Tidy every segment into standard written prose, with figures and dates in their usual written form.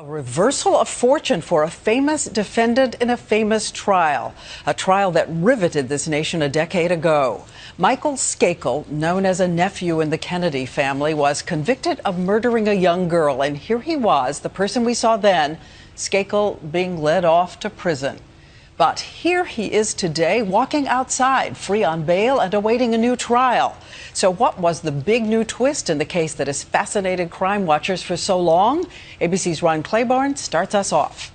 A reversal of fortune for a famous defendant in a famous trial, a trial that riveted this nation a decade ago. Michael Skakel, known as a nephew in the Kennedy family, was convicted of murdering a young girl. And here he was, the person we saw then, Skakel, being led off to prison. But here he is today, walking outside, free on bail and awaiting a new trial. So what was the big new twist in the case that has fascinated crime watchers for so long? ABC's Ron Claiborne starts us off.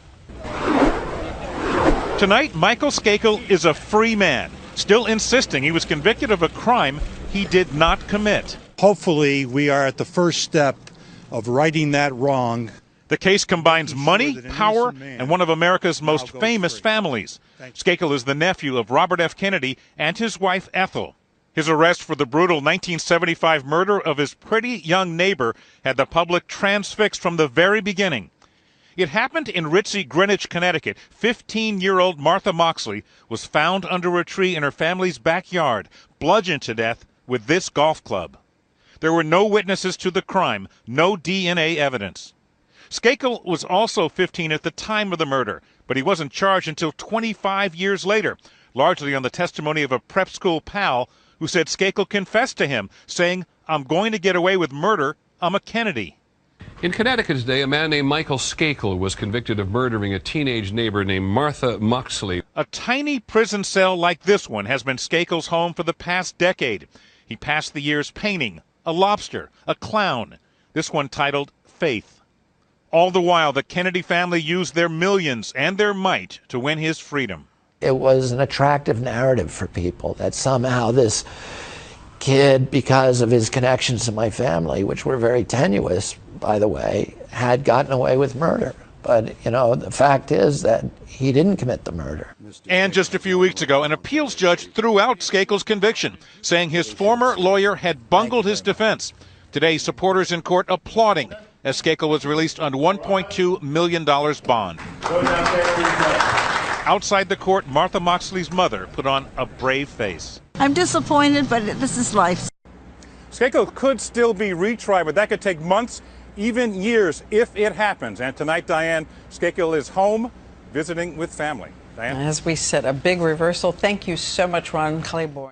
Tonight, Michael Skakel is a free man, still insisting he was convicted of a crime he did not commit. Hopefully, we are at the first step of righting that wrong. The case combines money, power, and one of America's most famous families. Skakel is the nephew of Robert F. Kennedy and his wife, Ethel. His arrest for the brutal 1975 murder of his pretty young neighbor had the public transfixed from the very beginning. It happened in ritzy Greenwich, Connecticut. 15-year-old Martha Moxley was found under a tree in her family's backyard, bludgeoned to death with this golf club. There were no witnesses to the crime, no DNA evidence. Skakel was also 15 at the time of the murder, but he wasn't charged until 25 years later, largely on the testimony of a prep school pal who said Skakel confessed to him, saying, "I'm going to get away with murder. I'm a Kennedy." In Connecticut today, a man named Michael Skakel was convicted of murdering a teenage neighbor named Martha Moxley. A tiny prison cell like this one has been Skakel's home for the past decade. He passed the years painting, a lobster, a clown, this one titled Faith. All the while, the Kennedy family used their millions and their might to win his freedom. It was an attractive narrative for people that somehow this kid, because of his connections to my family, which were very tenuous, by the way, had gotten away with murder. But, you know, the fact is that he didn't commit the murder. And just a few weeks ago, an appeals judge threw out Skakel's conviction, saying his former lawyer had bungled his defense. Today, supporters in court applauding as Skakel was released on $1.2 million bond. Outside the court, Martha Moxley's mother put on a brave face. I'm disappointed, but this is life. Skakel could still be retried, but that could take months, even years, if it happens. And tonight, Diane, Skakel is home visiting with family. Diane? As we said, a big reversal. Thank you so much, Ron Claiborne.